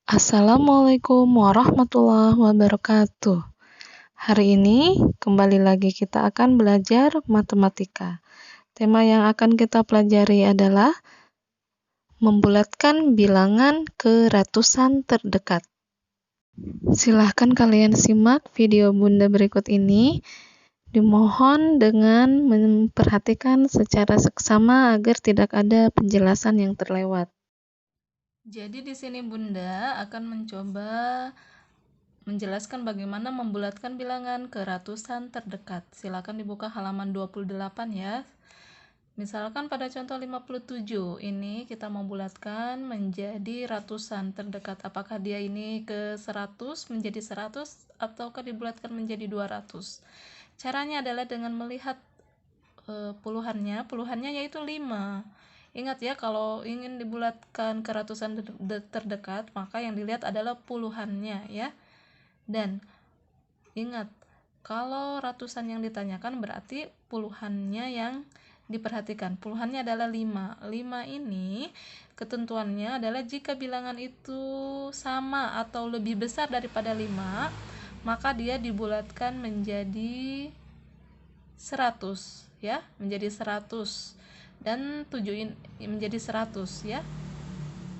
Assalamualaikum warahmatullahi wabarakatuh. Hari ini kembali lagi kita akan belajar matematika. Tema yang akan kita pelajari adalah membulatkan bilangan ke ratusan terdekat. Silahkan kalian simak video Bunda berikut ini. Dimohon dengan memperhatikan secara seksama agar tidak ada penjelasan yang terlewat. Jadi di sini Bunda akan mencoba menjelaskan bagaimana membulatkan bilangan ke ratusan terdekat. Silakan dibuka halaman 28 ya. Misalkan pada contoh 57 ini kita membulatkan menjadi ratusan terdekat. Apakah dia ini ke 100 menjadi 100 ataukah dibulatkan menjadi 200? Caranya adalah dengan melihat puluhannya yaitu 5. Ingat ya, kalau ingin dibulatkan ke ratusan terdekat, maka yang dilihat adalah puluhannya ya. Dan ingat, kalau ratusan yang ditanyakan berarti puluhannya yang diperhatikan. Puluhannya adalah 5. 5 ini ketentuannya adalah jika bilangan itu sama atau lebih besar daripada 5, maka dia dibulatkan menjadi 100 ya, menjadi 100, dan 7 menjadi 100 ya.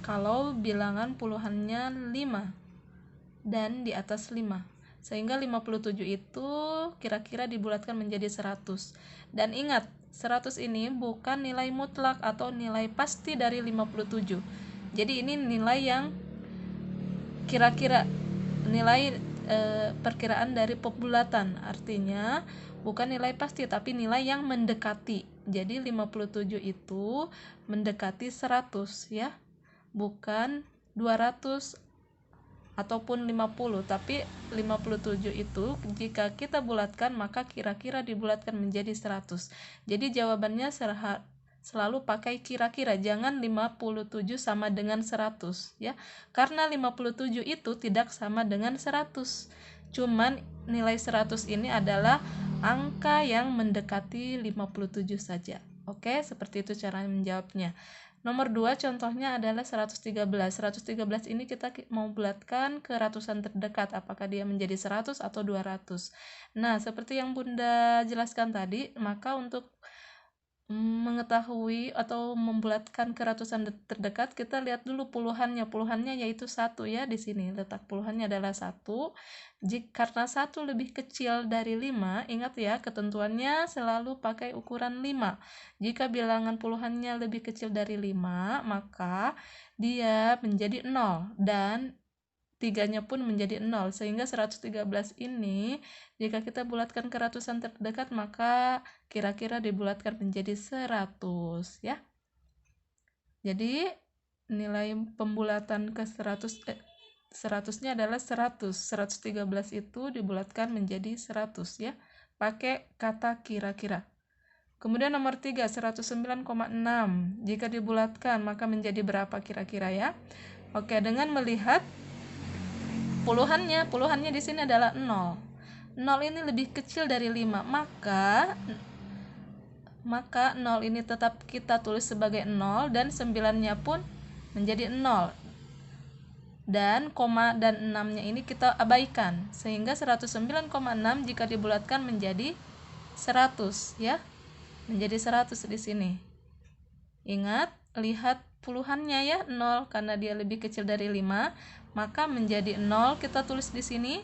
Kalau bilangan puluhannya 5 dan di atas 5, sehingga 57 itu kira-kira dibulatkan menjadi 100. Dan ingat, 100 ini bukan nilai mutlak atau nilai pasti dari 57. Jadi ini nilai yang kira-kira, nilai perkiraan dari pembulatan, artinya bukan nilai pasti tapi nilai yang mendekati. Jadi 57 itu mendekati 100 ya, bukan 200 ataupun 50, tapi 57 itu jika kita bulatkan maka kira-kira dibulatkan menjadi 100. Jadi jawabannya selalu pakai kira-kira, jangan 57 sama dengan 100 ya. Karena 57 itu tidak sama dengan 100. Cuman nilai 100 ini adalah angka yang mendekati 57 saja. Oke, seperti itu cara menjawabnya. Nomor 2 contohnya adalah 113. 113 ini kita mau bulatkan ke ratusan terdekat. Apakah dia menjadi 100 atau 200? Nah, seperti yang Bunda jelaskan tadi, maka untuk mengetahui atau membulatkan ke ratusan terdekat, kita lihat dulu puluhannya yaitu 1 ya. Di sini letak puluhannya adalah 1. Karena 1 lebih kecil dari 5, ingat ya, ketentuannya selalu pakai ukuran 5. Jika bilangan puluhannya lebih kecil dari 5, maka dia menjadi 0 dan 3-nya pun menjadi 0, sehingga 113 ini jika kita bulatkan ke ratusan terdekat maka kira-kira dibulatkan menjadi 100 ya. Jadi nilai pembulatan ke 100-nya adalah 100. 113 itu dibulatkan menjadi 100 ya, pakai kata kira-kira. Kemudian nomor 3, 109,6. Jika dibulatkan maka menjadi berapa kira-kira ya? Oke, dengan melihat puluhannya di sini adalah 0. 0 ini lebih kecil dari 5, maka 0 ini tetap kita tulis sebagai 0 dan 9-nya pun menjadi 0. Dan koma dan 6-nya ini kita abaikan, sehingga 109,6 jika dibulatkan menjadi 100 ya. Menjadi 100 di sini. Ingat, lihat puluhannya ya, 0 karena dia lebih kecil dari 5, maka menjadi 0 kita tulis di sini,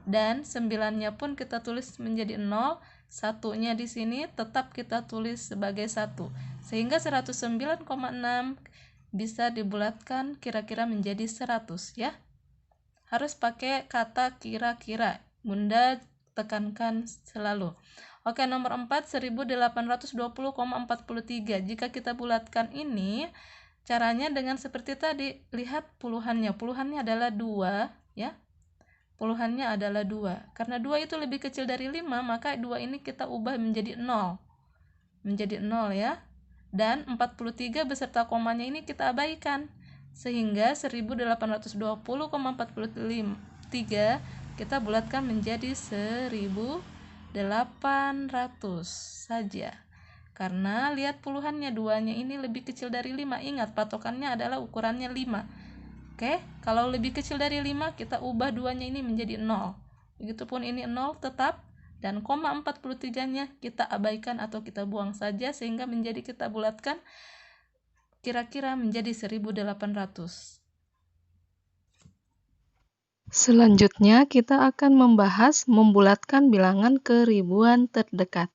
dan 9-nya pun kita tulis menjadi 0, 1-nya di sini tetap kita tulis sebagai 1, sehingga 109,6 bisa dibulatkan kira-kira menjadi 100 ya. Harus pakai kata kira-kira, Bunda tekankan selalu. Oke, nomor 4, 1820,43. Jika kita bulatkan ini, caranya dengan seperti tadi, lihat puluhannya. Puluhannya adalah 2 ya. Puluhannya adalah 2. Karena 2 itu lebih kecil dari 5, maka 2 ini kita ubah menjadi 0. Menjadi 0 ya. Dan 43 beserta komanya ini kita abaikan. Sehingga 1820,43 kita bulatkan menjadi 1800 saja. Karena lihat puluhannya, 2-nya ini lebih kecil dari 5. Ingat, patokannya adalah ukurannya 5. Oke, kalau lebih kecil dari 5 kita ubah duanya ini menjadi 0. Begitupun ini 0 tetap, dan 0,43-nya kita abaikan atau kita buang saja sehingga menjadi kita bulatkan kira-kira menjadi 1800. Selanjutnya kita akan membahas membulatkan bilangan ke ribuan terdekat.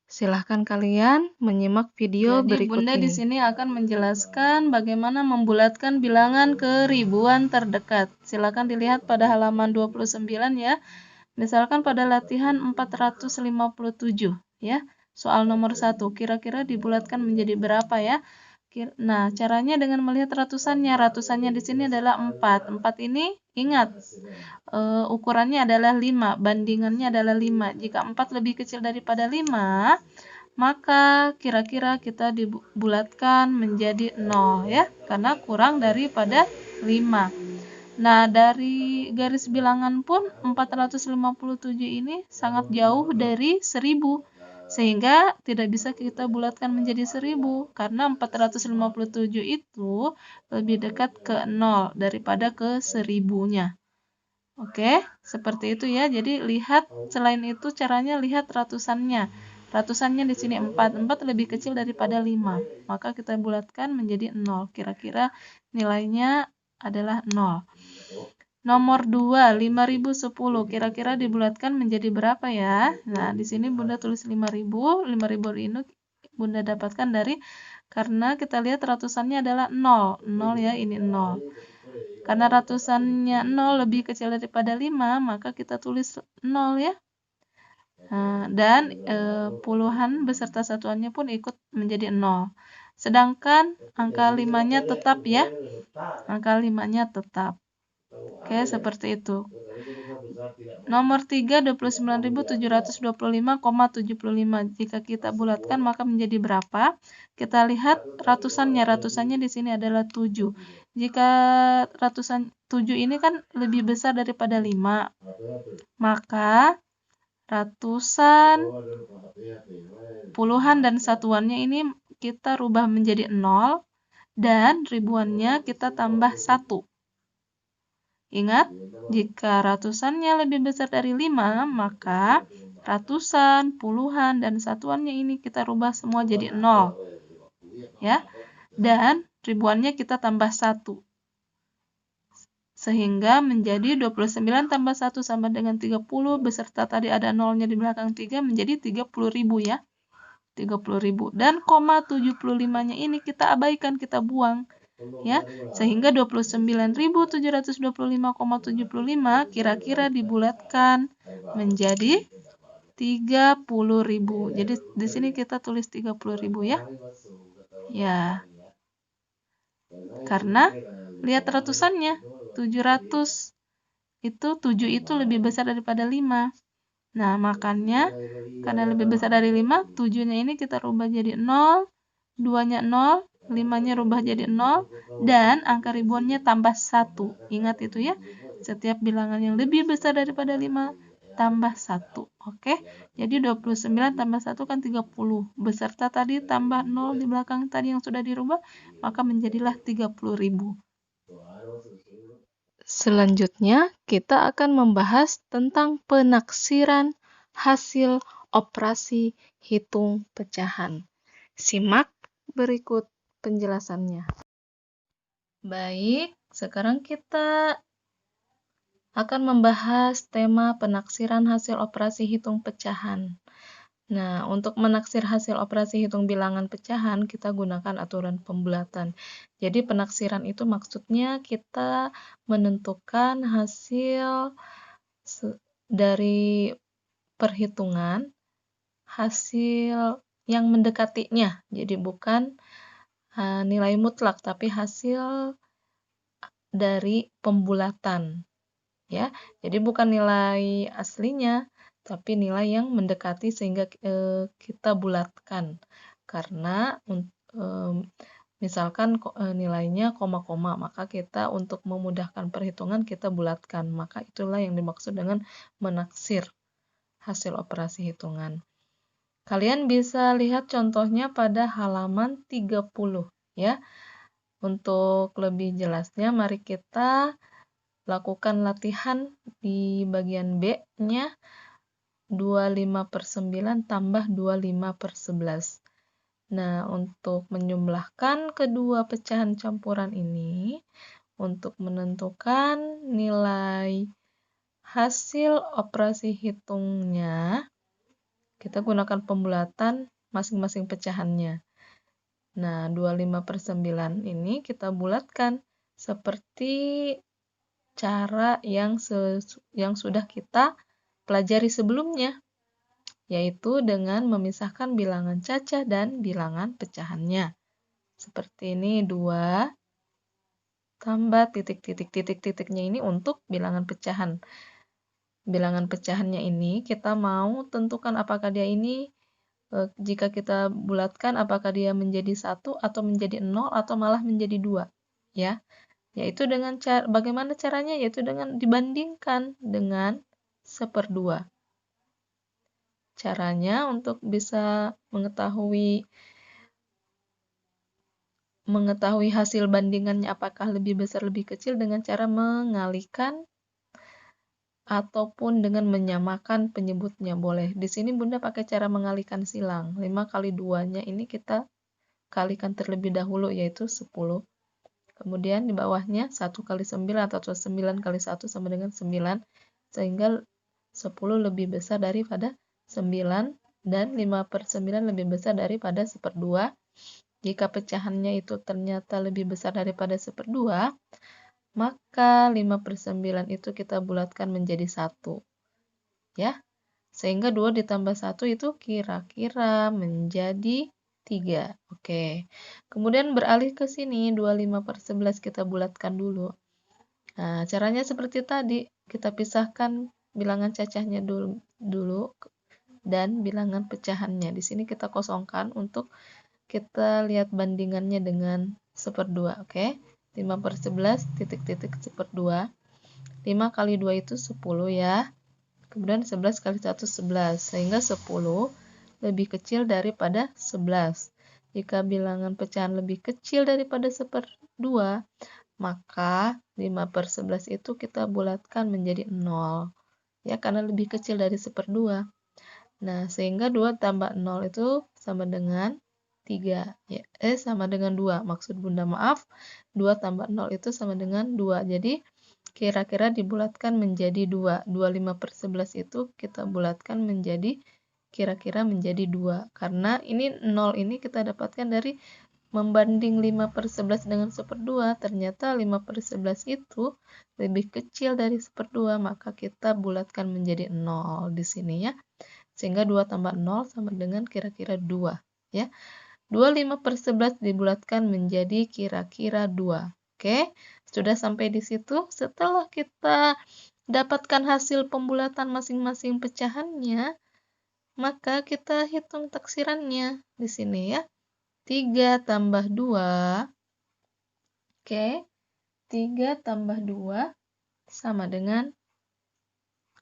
Silahkan kalian menyimak video berikut Bunda ini. di sini akan menjelaskan bagaimana membulatkan bilangan ke ribuan terdekat. Silakan dilihat pada halaman 29 ya. Misalkan pada latihan 457 ya. Soal nomor 1, kira-kira dibulatkan menjadi berapa ya? Nah, caranya dengan melihat ratusannya. Ratusannya di sini adalah 4. 4 ini ingat ukurannya adalah 5, bandingannya adalah 5. Jika 4 lebih kecil daripada 5, maka kira-kira kita dibulatkan menjadi 0 ya, karena kurang daripada 5. Nah, dari garis bilangan pun 457 ini sangat jauh dari 1000, sehingga tidak bisa kita bulatkan menjadi 1000 karena 457 itu lebih dekat ke 0 daripada ke 1000-nya. Oke, seperti itu ya. Jadi lihat, selain itu caranya lihat ratusannya. Ratusannya di sini 4. 4 lebih kecil daripada 5. Maka kita bulatkan menjadi 0. Kira-kira nilainya adalah 0. Nomor 2, 5010. Kira-kira dibulatkan menjadi berapa ya? Nah, di sini Bunda tulis 5000. 5000 ini Bunda dapatkan dari, karena kita lihat ratusannya adalah 0. 0 ya, ini 0. Karena ratusannya 0 lebih kecil daripada 5, maka kita tulis 0 ya. Dan puluhan beserta satuannya pun ikut menjadi 0. Sedangkan angka 5-nya tetap ya. Angka 5-nya tetap. Oke, seperti itu. Nomor 3, 29.725,75. Jika kita bulatkan maka menjadi berapa? Kita lihat ratusannya. Ratusannya di sini adalah 7. Jika ratusan 7 ini kan lebih besar daripada 5, maka ratusan, puluhan, dan satuannya ini kita rubah menjadi 0, dan ribuannya kita tambah 1. Ingat, jika ratusannya lebih besar dari 5, maka ratusan, puluhan, dan satuannya ini kita rubah semua jadi 0. Ya. Dan ribuannya kita tambah 1. Sehingga menjadi 29 tambah 1 sama dengan 30, beserta tadi ada 0-nya di belakang 3 menjadi 30.000 ya. 30.000. Dan 0,75-nya ini kita abaikan, kita buang. Ya, sehingga 29.725,75 kira-kira dibulatkan menjadi 30.000. Jadi di sini kita tulis 30.000 ya. Ya. Karena lihat ratusannya, 700. Itu 7 itu lebih besar daripada 5. Nah, makanya karena lebih besar dari 5, 7-nya ini kita rubah jadi 0, 2-nya 0, 5-nya rubah jadi 0, dan angka ribuannya tambah 1. Ingat itu ya, setiap bilangan yang lebih besar daripada 5 tambah 1. Oke, jadi 29 tambah 1 kan 30. Beserta tadi tambah 0 di belakang tadi yang sudah dirubah, maka menjadilah 30.000. Selanjutnya, kita akan membahas tentang penaksiran hasil operasi hitung pecahan. Simak berikut penjelasannya. Baik, sekarang kita akan membahas tema penaksiran hasil operasi hitung pecahan. Nah, untuk menaksir hasil operasi hitung bilangan pecahan, kita gunakan aturan pembulatan. Jadi, penaksiran itu maksudnya kita menentukan hasil dari perhitungan, hasil yang mendekatinya. Jadi, bukan nilai mutlak, tapi hasil dari pembulatan. Ya, jadi bukan nilai aslinya, tapi nilai yang mendekati sehingga kita bulatkan. Karena misalkan nilainya koma-koma, maka kita untuk memudahkan perhitungan kita bulatkan. Maka itulah yang dimaksud dengan menaksir hasil operasi hitungan. Kalian bisa lihat contohnya pada halaman 30 ya. Untuk lebih jelasnya, mari kita lakukan latihan di bagian B-nya 25/9 tambah 25/11. Nah, untuk menjumlahkan kedua pecahan campuran ini, untuk menentukan nilai hasil operasi hitungnya, kita gunakan pembulatan masing-masing pecahannya. Nah, 25/9 ini kita bulatkan seperti cara yang sudah kita pelajari sebelumnya, yaitu dengan memisahkan bilangan cacah dan bilangan pecahannya. Seperti ini, 2 tambah titik-titik-titik-titiknya ini untuk bilangan pecahan. Bilangan pecahannya ini kita mau tentukan apakah dia ini jika kita bulatkan apakah dia menjadi 1 atau menjadi 0 atau malah menjadi 2, ya. Yaitu dengan bagaimana caranya? Yaitu dengan dibandingkan dengan 1/2. Caranya untuk bisa mengetahui hasil bandingannya apakah lebih besar lebih kecil dengan cara mengalihkan ataupun dengan menyamakan penyebutnya boleh. Di sini Bunda pakai cara mengalihkan silang. 5 kali 2-nya ini kita kalikan terlebih dahulu, yaitu 10. Kemudian di bawahnya 1 kali 9 atau 9 kali 1 sama dengan 9, sehingga 10 lebih besar daripada 9 dan 5/9 lebih besar daripada 1/2. Jika pecahannya itu ternyata lebih besar daripada 1/2, maka 5/9 itu kita bulatkan menjadi 1. Ya, sehingga 2 ditambah 1 itu kira-kira menjadi 3. Oke. Kemudian beralih ke sini, 25/11 kita bulatkan dulu. Nah, caranya seperti tadi, kita pisahkan bilangan cacahnya dulu dan bilangan pecahannya. Di sini kita kosongkan untuk kita lihat bandingannya dengan 1/2, oke? 5/11 titik-titik 1/2. 5 kali 2 itu 10 ya. Kemudian 11 kali 1 11, sehingga 10 lebih kecil daripada 11. Jika bilangan pecahan lebih kecil daripada 1/2, maka 5/11 itu kita bulatkan menjadi 0. Ya, karena lebih kecil dari 1/2. Nah, sehingga 2 tambah 0 itu sama dengan 3. Ya, sama dengan 2. Maksud Bunda maaf, 2 tambah 0 itu sama dengan 2. Jadi, kira-kira dibulatkan menjadi 2. 25/11 itu kita bulatkan menjadi kira-kira menjadi 2. Karena ini 0 ini kita dapatkan dari membanding 5/11 dengan 1/2. Ternyata 5/11 itu lebih kecil dari 1/2, maka kita bulatkan menjadi 0 di sini ya. Sehingga 2 tambah 0 sama dengan kira-kira 2. Ya. 25/11 dibulatkan menjadi kira-kira 2. Oke, sudah sampai di situ. Setelah kita dapatkan hasil pembulatan masing-masing pecahannya, maka kita hitung taksirannya di sini ya. 3 tambah 2. Oke, 3 tambah 2 sama dengan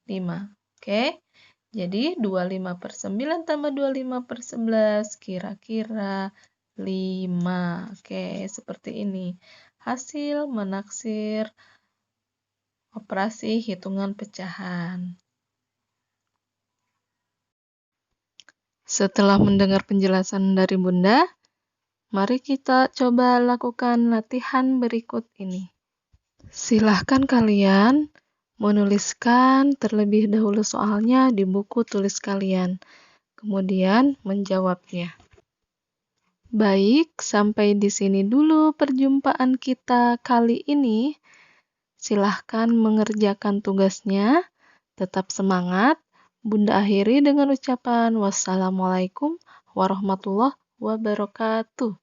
5. Oke, jadi 25/9 tambah 25/11 kira-kira 5. Oke, seperti ini. Hasil menaksir operasi hitungan pecahan. Setelah mendengar penjelasan dari Bunda, mari kita coba lakukan latihan berikut ini. Silahkan kalian menuliskan terlebih dahulu soalnya di buku tulis kalian, kemudian menjawabnya. Baik, sampai di sini dulu perjumpaan kita kali ini. Silahkan mengerjakan tugasnya, tetap semangat. Bunda akhiri dengan ucapan wassalamualaikum warahmatullahi wabarakatuh.